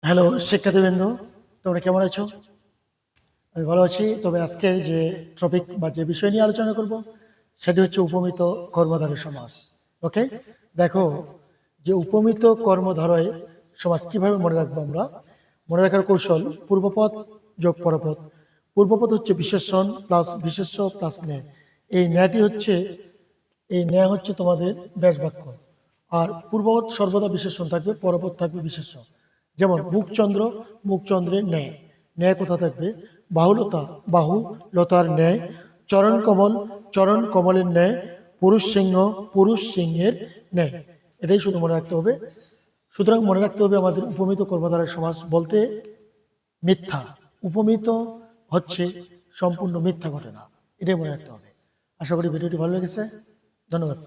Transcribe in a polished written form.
Hello শিক্ষার্থীবৃন্দ, তোমরা কেমন আছো? আমি ভালো আছি। তবে আজকের যে টপিক বা যে বিষয় নিয়ে আলোচনা করব সেটি হচ্ছে উপমিত কর্মধারয় সমাস। ওকে, দেখো যে উপমিত কর্মধারয় সমাস কিভাবে মনে রাখবো আমরা। মনে রাখার কৌশল: পূর্বপদ যোগ পরপদ। পূর্বপদ হচ্ছে বিশেষণ প্লাস বিশেষ্য প্লাস ন্যায়। এই ন্যায় হচ্ছে তোমাদের ব্যাস বাক্য। আর পূর্বপদ সর্বদা বিশেষণ থাকবে, পরপদ থাকবে বিশেষ্য। যেমন মুখচন্দ্র, মুখচন্দ্রের ন্যায়। ন্যায় কোথা থাকবে? বাহুলতা, বাহু লতার ন্যায়। চরণ কমল, চরণ কমলের ন্যায়। পুরুষ সিংহ, পুরুষ সিংহের ন্যায়। এটাই শুধু মনে রাখতে হবে। সুতরাং মনে রাখতে হবে আমাদের উপমিত কর্মধারয় সমাস বলতে মিথ্যা। উপমিত হচ্ছে সম্পূর্ণ মিথ্যা ঘটনা, এটাই মনে রাখতে হবে। আশা করি ভিডিওটি ভালো লেগেছে। ধন্যবাদ।